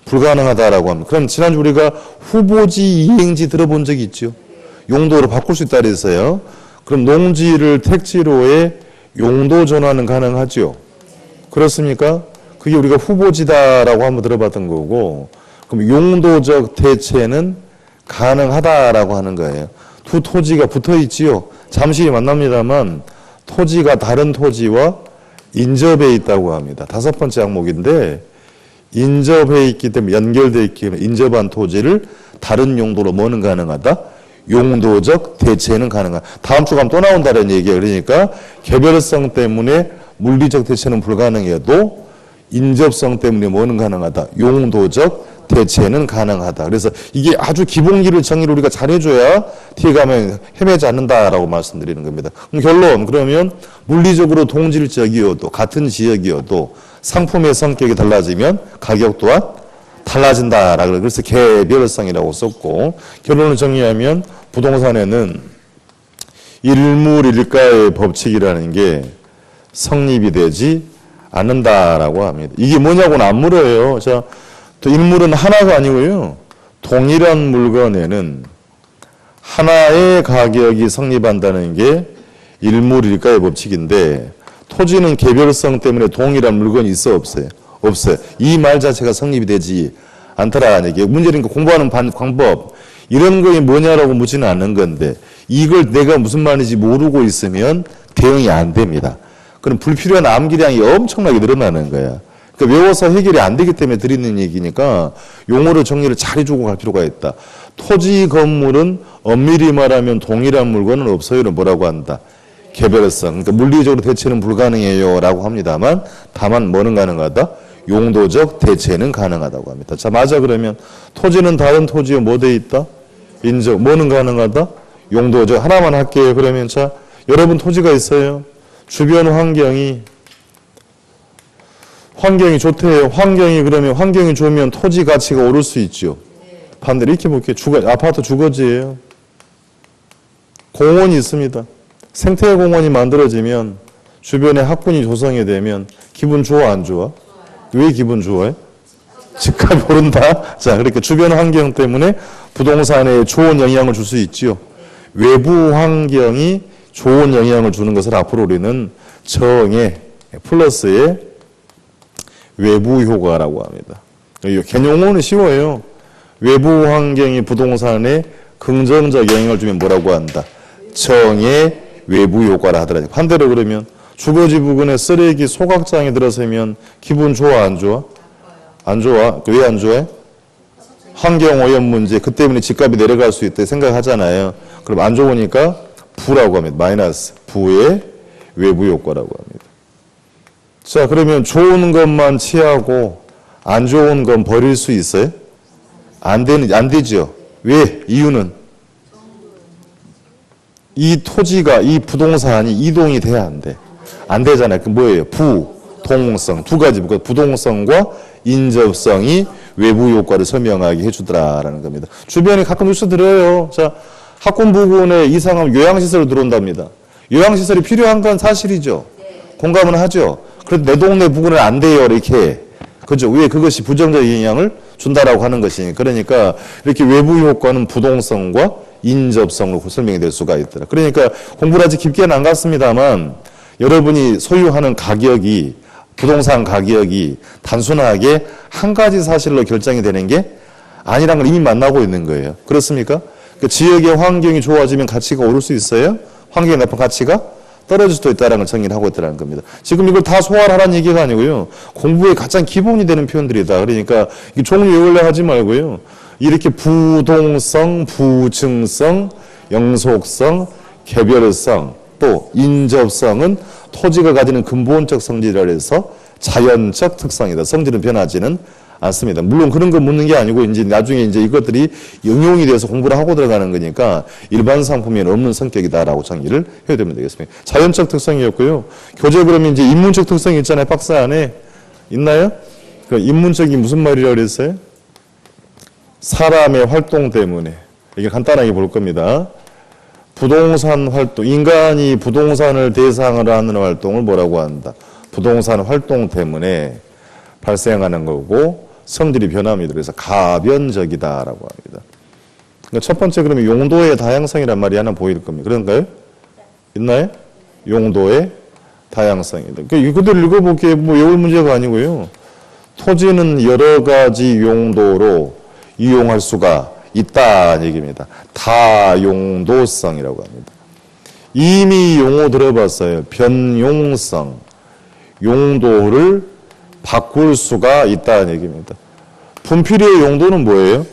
불가능하다라고 합니다. 그럼 지난주 우리가 후보지 이행지 들어본 적이 있죠? 용도로 바꿀 수 있다 그랬어요. 그럼 농지를 택지로의 용도 전환은 가능하죠? 그렇습니까? 그게 우리가 후보지다라고 한번 들어봤던 거고, 그럼 용도적 대체는 가능하다라고 하는 거예요. 두 토지가 붙어 있지요. 잠시 만납니다만 토지가 다른 토지와 인접해 있다고 합니다. 5번째 항목인데 인접해 있기 때문에 연결되어 있기 때문에 인접한 토지를 다른 용도로 뭐는 가능하다? 용도적 대체는 가능하다. 다음 주 가면 또 나온다는 얘기예요. 그러니까 개별성 때문에 물리적 대체는 불가능해도 인접성 때문에 뭐는 가능하다? 용도적 대체는 가능하다. 그래서 이게 아주 기본기를 정리를 우리가 잘해줘야 뒤에 가면 헤매지 않는다라고 말씀드리는 겁니다. 그럼 결론, 그러면 물리적으로 동질적이어도 같은 지역이어도 상품의 성격이 달라지면 가격 또한 달라진다라고 그래서 개별성이라고 썼고, 결론을 정리하면 부동산에는 일물일가의 법칙이라는 게 성립이 되지 않는다라고 합니다. 이게 뭐냐고는 안 물어요. 자, 또 일물은 하나가 아니고요. 동일한 물건에는 하나의 가격이 성립한다는 게 일물일가의 법칙인데, 토지는 개별성 때문에 동일한 물건이 있어 없어요? 없어요. 이 말 자체가 성립이 되지 않더라는 얘기예요. 문제는 공부하는 방법, 이런 거에 뭐냐라고 묻지는 않는 건데 이걸 내가 무슨 말인지 모르고 있으면 대응이 안 됩니다. 그럼 불필요한 암기량이 엄청나게 늘어나는 거야. 그러니까 외워서 해결이 안 되기 때문에 드리는 얘기니까 용어를 정리를 잘 해주고 갈 필요가 있다. 토지 건물은 엄밀히 말하면 동일한 물건은 없어요를 뭐라고 한다? 개별성. 그러니까 물리적으로 대체는 불가능해요 라고 합니다만 다만 뭐는 가능하다? 용도적 대체는 가능하다고 합니다. 자, 맞아. 그러면 토지는 다른 토지에 뭐 돼 있다? 인적. 뭐는 가능하다? 용도적. 하나만 할게요. 그러면 자, 여러분 토지가 있어요. 주변 환경이 좋대요. 그러면 환경이 좋으면 토지 가치가 오를 수 있죠. 반대로 이렇게 볼게요. 아파트 주거지예요. 공원이 있습니다. 생태공원이 만들어지면 주변에 학군이 조성이 되면 기분 좋아 안 좋아? 왜 기분 좋아해? 집값이 오른다. 자, 그러니까 주변 환경 때문에 부동산에 좋은 영향을 줄 수 있지요. 외부 환경이 좋은 영향을 주는 것을 앞으로 우리는 정의 플러스의 외부 효과라고 합니다. 개념은 쉬워요. 외부 환경이 부동산에 긍정적 영향을 주면 뭐라고 한다? 정의 외부 효과라 하더라고요. 반대로 그러면 주거지 부근에 쓰레기 소각장에 들어서면 기분 좋아 안 좋아? 안 좋아. 왜 안 좋아해? 환경오염 문제, 그 때문에 집값이 내려갈 수 있다 생각하잖아요. 그럼 안 좋으니까 부라고 합니다. 마이너스. 부의 외부 효과라고 합니다. 자, 그러면 좋은 것만 취하고 안 좋은 건 버릴 수 있어요? 안 되죠. 왜? 이유는 이 토지가, 이 부동산이 이동이 돼야 안 돼. 안 되잖아요. 그 뭐예요? 부동성. 두 가지. 부동성과 인접성이 외부 효과를 설명하게 해주더라라는 겁니다. 주변에 가끔 뉴스 들어요. 자, 학군 부근에 이상하면 요양시설 들어온답니다. 요양시설이 필요한 건 사실이죠. 공감은 하죠. 그런데 내 동네 부근은 안 돼요. 이렇게. 그죠? 왜? 그것이 부정적 영향을 준다라고 하는 것이니까. 그러니까 이렇게 외부 효과는 부동성과 인접성으로 설명이 될 수가 있더라. 그러니까 공부를 아직 깊게는 안 갔습니다만 여러분이 소유하는 가격이, 부동산 가격이 단순하게 한 가지 사실로 결정이 되는 게 아니란 걸 이미 만나고 있는 거예요. 그렇습니까? 그 지역의 환경이 좋아지면 가치가 오를 수 있어요? 환경이 나쁜 가치가 떨어질 수도 있다는 걸 정의를 하고 있다는 겁니다. 지금 이걸 다 소화하라는 얘기가 아니고요. 공부의 가장 기본이 되는 표현들이다. 그러니까 종류 외우려 하지 말고요. 이렇게 부동성, 부증성, 영속성, 개별성, 또 인접성은 토지가 가지는 근본적 성질이라 해서 자연적 특성이다. 성질은 변하지는 않습니다. 물론 그런 거 묻는 게 아니고 이제 나중에 이제 이것들이 응용이 돼서 공부를 하고 들어가는 거니까 일반 상품에는 없는 성격이다라고 정의를 해야 되면 되겠습니다. 자연적 특성이었고요. 교재 그러면 이제 인문적 특성이 있잖아요. 박스 안에 있나요? 그 인문적이 무슨 말이라고 그랬어요? 사람의 활동 때문에. 이게 간단하게 볼 겁니다. 부동산 활동, 인간이 부동산을 대상으로 하는 활동을 뭐라고 한다? 부동산 활동 때문에 발생하는 거고 성질이 변합니다. 그래서 가변적이다라고 합니다. 그러니까 첫 번째 그러면 용도의 다양성이란 말이 하나 보일 겁니다. 그런가요? 있나요? 용도의 다양성이다. 그러니까 그대로 읽어볼게요. 뭐 외울 문제가 아니고요. 토지는 여러 가지 용도로 이용할 수가 있다는 얘기입니다. 다용도성이라고 합니다. 이미 용어 들어봤어요. 변용성. 용도를 바꿀 수가 있다는 얘기입니다. 분필의 용도는 뭐예요?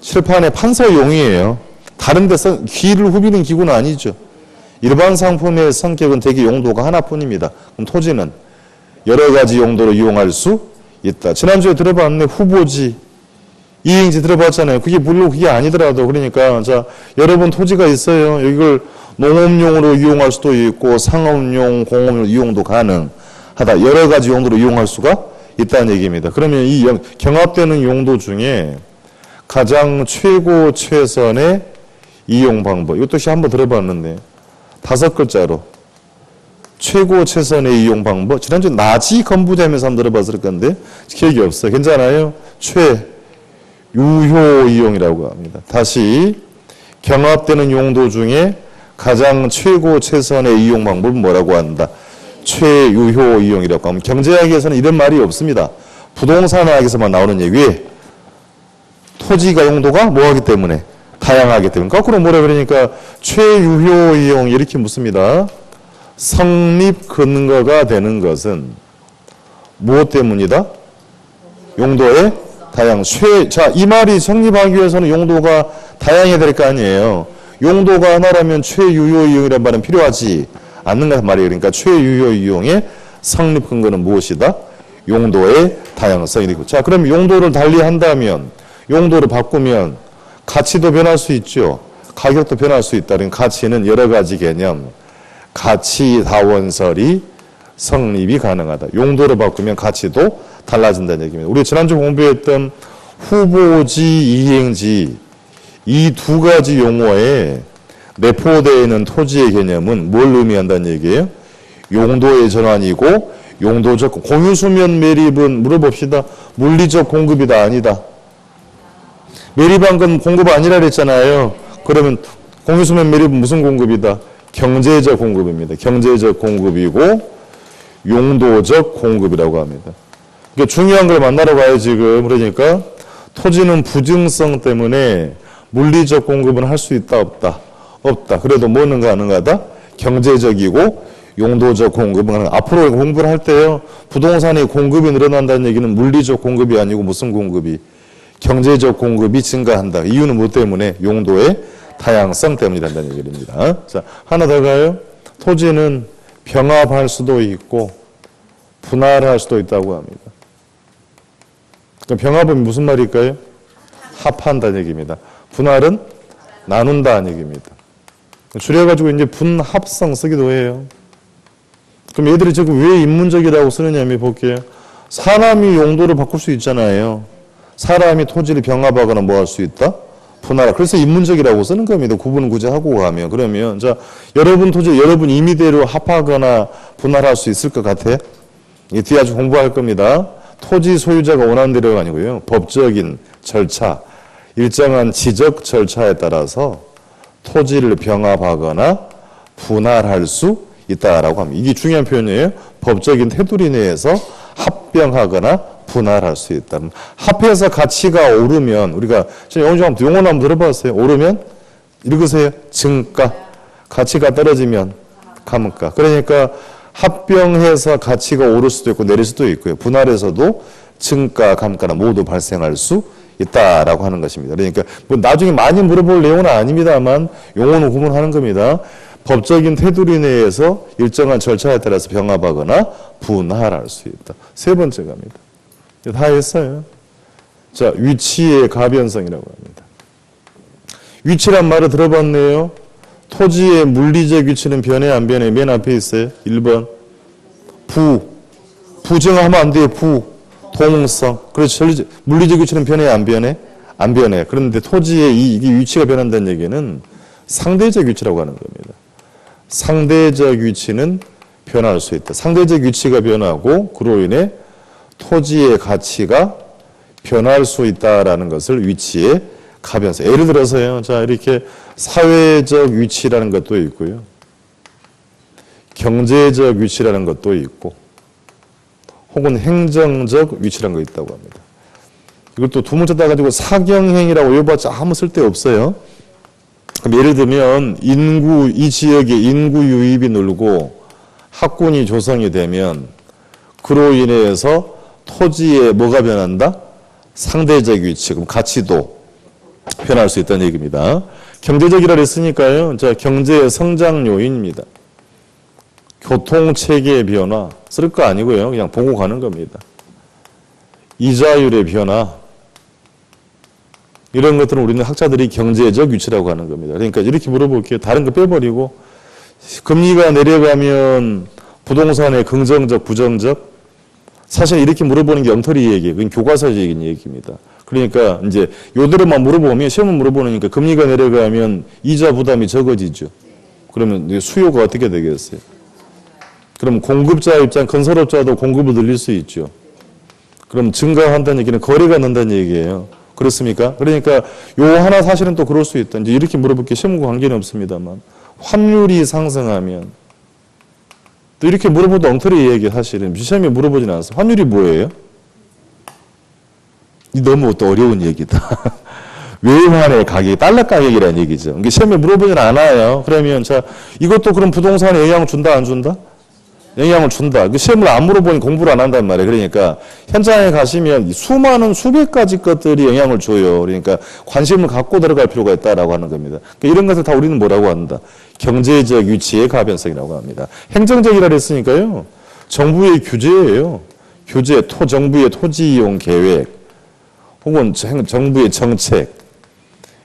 칠판의 판서용이에요. 다른 데 기를 후비는 기구는 아니죠. 일반 상품의 성격은 대개 용도가 하나뿐입니다. 그럼 토지는 여러 가지 용도로 이용할 수 있다. 지난주에 들어봤네. 후보지, 이행지 들어봤잖아요. 그게 물론 그게 아니더라도 그러니까 자, 여러분 토지가 있어요. 이걸 농업용으로 이용할 수도 있고 상업용, 공업용 이용도 가능하다. 여러 가지 용도로 이용할 수가 있다는 얘기입니다. 그러면 이 경합되는 용도 중에 가장 최고 최선의 이용 방법. 이것도 한번 들어봤는데 5글자로 최고 최선의 이용 방법. 지난주 나지 건부자면서 한번 들어봤을 건데 기억이 없어요. 괜찮아요? 유효 이용이라고 합니다. 다시 경합되는 용도 중에 가장 최고 최선의 이용 방법은 뭐라고 한다? 최유효 이용이라고 하면 경제학에서는 이런 말이 없습니다. 부동산학에서만 나오는 얘기. 토지가 용도가 뭐하기 때문에? 다양하기 때문에. 거꾸로 뭐라 그러니까 최유효 이용 이렇게 묻습니다. 성립 근거가 되는 것은 무엇 때문이다? 용도의 다양. 자, 이 말이 성립하기 위해서는 용도가 다양해야 될 거 아니에요. 용도가 하나라면 최유효 이용이라는 말은 필요하지 않는가 말이에요. 그러니까 최유효 이용의 성립 근거는 무엇이다? 용도의 다양성이고. 자, 그럼 용도를 달리 한다면, 용도를 바꾸면 가치도 변할 수 있죠. 가격도 변할 수 있다. 그러니까 가치는 여러 가지 개념, 가치 다원설이 성립이 가능하다. 용도를 바꾸면 가치도 달라진다는 얘기입니다. 우리 지난주 공부했던 후보지, 이행지 이 두 가지 용어에 내포되어 있는 토지의 개념은 뭘 의미한다는 얘기예요? 용도의 전환이고 용도적 공유수면 매립은 물어봅시다. 물리적 공급이다 아니다? 매립한 건 공급 아니라 그랬잖아요. 그러면 공유수면 매립은 무슨 공급이다? 경제적 공급입니다. 경제적 공급이고 용도적 공급이라고 합니다. 그러니까 중요한 걸 만나러 가요, 지금. 그러니까 토지는 부증성 때문에 물리적 공급은 할 수 있다, 없다? 없다. 그래도 뭐는 가능하다? 경제적이고 용도적 공급은 가능하다. 앞으로 공부를 할 때요, 부동산의 공급이 늘어난다는 얘기는 물리적 공급이 아니고 무슨 공급이? 경제적 공급이 증가한다. 이유는 뭐 때문에? 용도의 다양성 때문이란다는 얘기입니다. 자, 하나 더 가요. 토지는 병합할 수도 있고 분할할 수도 있다고 합니다. 그러니까 병합은 무슨 말일까요? 합한다는 얘기입니다. 분할은 나눈다는 얘기입니다. 줄여가지고 이제 분합성 쓰기도 해요. 그럼 얘들이 지금 왜 인문적이라고 쓰느냐 한번 볼게요. 사람이 용도를 바꿀 수 있잖아요. 사람이 토지를 병합하거나 뭐 할 수 있다? 분할. 그래서 인문적이라고 쓰는 겁니다. 구분을 굳이 하고 가면. 그러면 자, 여러분 토지 여러분 임의대로 합하거나 분할할 수 있을 것 같아요? 이 뒤에 아주 공부할 겁니다. 토지 소유자가 원하는 대로가 아니고요. 법적인 절차, 일정한 지적 절차에 따라서 토지를 병합하거나 분할할 수 있다라고 합니다. 이게 중요한 표현이에요. 법적인 테두리 내에서 합병하거나 분할할 수 있다. 합해서 가치가 오르면 우리가 용어 한번 들어봤어요. 오르면 읽으세요. 증가. 가치가 떨어지면 감가. 그러니까 합병해서 가치가 오를 수도 있고 내릴 수도 있고요. 분할해서도 증가, 감가나 모두 발생할 수 있다라고 하는 것입니다. 그러니까 뭐 나중에 많이 물어볼 내용은 아닙니다만 용어는 구분하는 겁니다. 법적인 테두리 내에서 일정한 절차에 따라서 병합하거나 분할할 수 있다. 세 번째 갑니다. 다 했어요. 자, 위치의 가변성이라고 합니다. 위치란 말을 들어봤네요. 토지의 물리적 위치는 변해 안 변해? 맨 앞에 있어요. 1번 부정하면 안 돼요. 동성. 그래서 물리적 위치는 변해 안 변해? 안 변해. 그런데 토지의 이 위치가 변한다는 얘기는 상대적 위치라고 하는 겁니다. 상대적 위치는 변할 수 있다. 상대적 위치가 변하고 그로 인해 토지의 가치가 변할 수 있다라는 것을 위치의 가변성. 예를 들어서요. 자, 이렇게 사회적 위치라는 것도 있고요. 경제적 위치라는 것도 있고 혹은 행정적 위치라는 거 있다고 합니다. 이걸 또 두 문자 따가지고 사경행이라고 외워봤자 아무 쓸데없어요. 그럼 예를 들면 이 지역의 인구 유입이 늘고 학군이 조성이 되면 그로 인해서 토지에 뭐가 변한다? 상대적 위치, 그럼 가치도 변할 수 있다는 얘기입니다. 경제적이라 했으니까요. 자, 경제의 성장 요인입니다. 교통체계의 변화 쓸 거 아니고요. 그냥 보고 가는 겁니다. 이자율의 변화 이런 것들은 우리는 학자들이 경제적 위치라고 하는 겁니다. 그러니까 이렇게 물어볼게요. 다른 거 빼버리고 금리가 내려가면 부동산의 긍정적, 부정적 사실 이렇게 물어보는 게 엉터리 얘기예요. 그건 교과서적인 얘기입니다. 그러니까 이제 요대로만 물어보면 시험은 물어보니까 금리가 내려가면 이자 부담이 적어지죠. 그러면 수요가 어떻게 되겠어요? 그럼 공급자 입장, 건설업자도 공급을 늘릴 수 있죠. 그럼 증가한다는 얘기는 거래가 는다는 얘기예요. 그렇습니까? 그러니까 요 하나 사실은 또 그럴 수 있다. 이제 이렇게 물어볼 게 시험과 관계는 없습니다만 환율이 상승하면 또 이렇게 물어보도 엉터리 얘기 사실은 시험에 물어보진 않았어요. 환율이 뭐예요? 너무 또 어려운 얘기다. 외환의 가격이 달러 가격이라는 얘기죠. 이게 시험에 물어보진 않아요. 그러면 자 이것도 그럼 부동산에 영향을 준다 안 준다? 영향을 준다. 그 시험을 안 물어보니 공부를 안 한단 말이에요. 그러니까 현장에 가시면 수많은 수백 가지 것들이 영향을 줘요. 그러니까 관심을 갖고 들어갈 필요가 있다라고 하는 겁니다. 그러니까 이런 것을 다 우리는 뭐라고 한다? 경제적 위치의 가변성이라고 합니다. 행정적이라 했으니까요. 정부의 규제예요. 규제, 정부의 토지 이용 계획 혹은 정부의 정책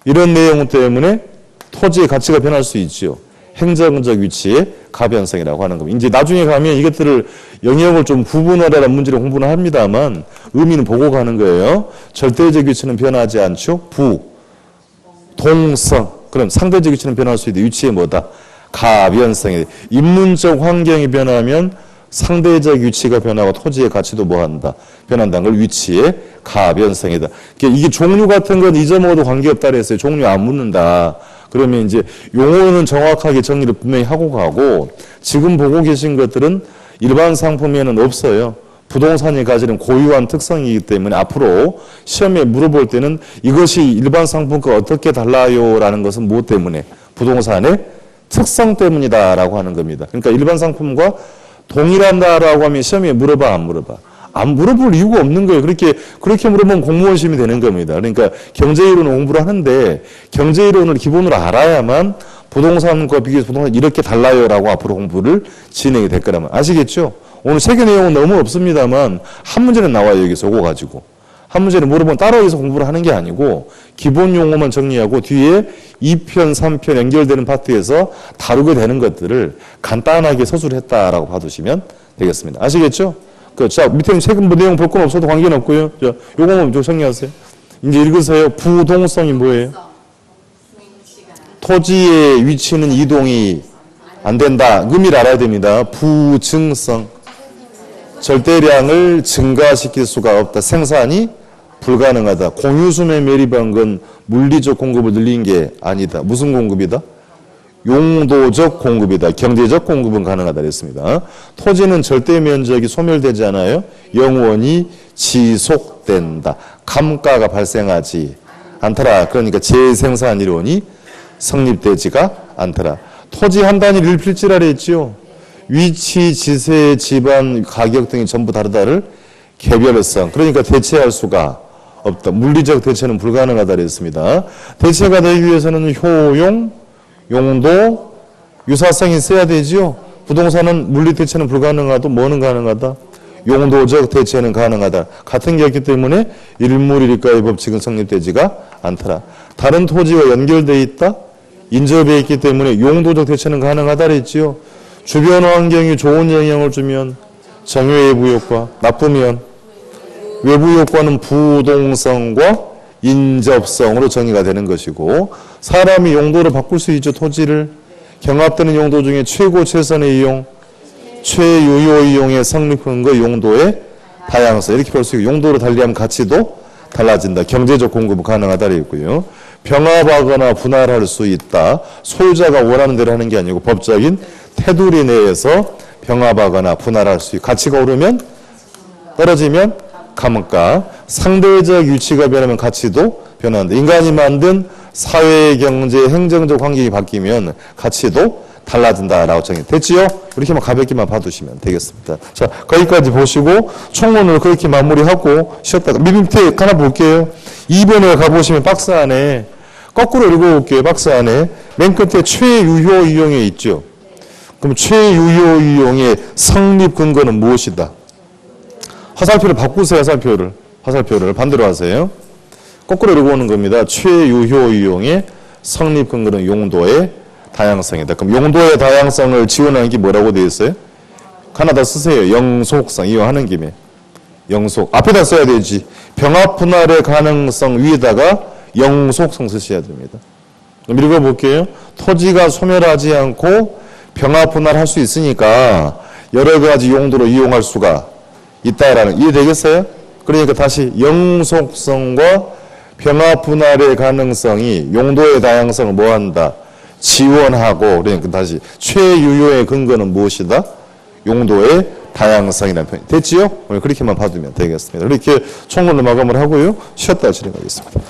이런 내용 때문에 토지의 가치가 변할 수 있죠. 행정적 위치의 가변성이라고 하는 겁니다. 이제 나중에 가면 이것들을 영역을 좀 구분하라는 문제를 공부는 합니다만 의미는 보고 가는 거예요. 절대적 위치는 변하지 않죠. 동성. 그럼 상대적 위치는 변할 수 있는데 위치의 뭐다? 가변성이. 인문적 환경이 변하면 상대적 위치가 변하고 토지의 가치도 뭐한다? 변한다는 걸 위치의 가변성이다. 이게 종류 같은 건 잊어먹어도 관계없다 그랬어요. 종류 안 묻는다. 그러면 이제 용어는 정확하게 정리를 분명히 하고 가고 지금 보고 계신 것들은 일반 상품에는 없어요. 부동산이 가지는 고유한 특성이기 때문에 앞으로 시험에 물어볼 때는 이것이 일반 상품과 어떻게 달라요라는 것은 무엇 때문에? 부동산의 특성 때문이다라고 하는 겁니다. 그러니까 일반 상품과 동일한다라고 하면 시험에 물어봐, 안 물어봐? 안 물어볼 이유가 없는 거예요. 그렇게 물으면 공무원 시험이 되는 겁니다. 그러니까 경제이론 공부를 하는데 경제이론을 기본으로 알아야만 부동산과 비교해서 부동산 이렇게 달라요라고 앞으로 공부를 진행이 될 거라면 아시겠죠? 오늘 책의 내용은 너무 없습니다만 한 문제는 나와요. 여기서 그거 가지고. 한 문제는 물어보면 따라해서 공부를 하는 게 아니고 기본 용어만 정리하고 뒤에 2편, 3편 연결되는 파트에서 다루게 되는 것들을 간단하게 서술했다라고 봐두시면 되겠습니다. 아시겠죠? 자, 밑에 책은 뭐 내용 볼 건 없어도 관계는 없고요. 자, 요거만 좀 정리하세요. 이제 읽으세요. 부동성이 뭐예요? 토지의 위치는 이동이 안 된다. 의미를 알아야 됩니다. 부증성. 절대량을 증가시킬 수가 없다. 생산이 불가능하다. 공유수매 매립한 건 물리적 공급을 늘린 게 아니다. 무슨 공급이다? 용도적 공급이다. 경제적 공급은 가능하다 그랬습니다. 토지는 절대 면적이 소멸되지 않아요. 영원히 지속된다. 감가가 발생하지 않더라. 그러니까 재생산 이론이 성립되지가 않더라. 토지 한 단위 일필지라 했지요. 위치, 지세, 지반, 가격 등이 전부 다르다를 개별성. 그러니까 대체할 수가 없다. 물리적 대체는 불가능하다 그랬습니다. 대체가 되기 위해서는 효용, 용도, 유사성이 있어야 되지요. 부동산은 물리 대체는 불가능하도 뭐는 가능하다? 용도적 대체는 가능하다. 같은 게 없기 때문에 일물일가의 법칙은 성립되지가 않더라. 다른 토지와 연결되어 있다? 인접해 있기 때문에 용도적 대체는 가능하다 그랬지요. 주변 환경이 좋은 영향을 주면 정외부 효과, 나쁘면 외부 효과는 부동성과 인접성으로 정의가 되는 것이고 사람이 용도를 바꿀 수 있죠. 토지를 경합되는 용도 중에 최고 최선의 이용, 최유효 이용의 성립 근거 용도의 다양성 이렇게 볼 수 있고 용도를 달리하면 가치도 달라진다. 경제적 공급은 가능하다 되어있고요. 병합하거나 분할할 수 있다. 소유자가 원하는 대로 하는 게 아니고 법적인 테두리 내에서 병합하거나 분할할 수 있고 가치가 오르면 떨어지면 감가, 상대적 위치가 변하면 가치도 변한다. 인간이 만든 사회, 경제, 행정적 환경이 바뀌면 가치도 달라진다라고 정의됐지요? 이렇게만 가볍게만 봐두시면 되겠습니다. 자, 거기까지 보시고 총론을 그렇게 마무리하고 쉬었다가 밑에 하나 볼게요. 2번에 가보시면 박스 안에 거꾸로 읽어볼게요. 박스 안에 맨 끝에 최유효 이용에 있죠. 그럼 최유효 이용의 성립 근거는 무엇이다? 화살표를 바꾸세요. 화살표를 반대로 하세요. 거꾸로 읽어오는 겁니다. 최유효 이용의 성립 근거는 용도의 다양성이다. 그럼 용도의 다양성을 지원하는 게 뭐라고 되어 있어요? 하나 더 쓰세요. 영속성. 이용하는 김에. 영속. 앞에다 써야 되지. 병합 분할의 가능성 위에다가 영속성 쓰셔야 됩니다. 그럼 읽어볼게요. 토지가 소멸하지 않고 병합 분할할 수 있으니까 여러 가지 용도로 이용할 수가 있다라는 이해되겠어요? 그러니까 다시 영속성과 병합 분할의 가능성이 용도의 다양성을 뭐한다? 지원하고 그러니까 다시 최유효의 근거는 무엇이다? 용도의 다양성이라는 표현이 됐지요? 오늘 그렇게만 봐두면 되겠습니다. 이렇게 총론을 마감을 하고요. 쉬었다 진행하겠습니다.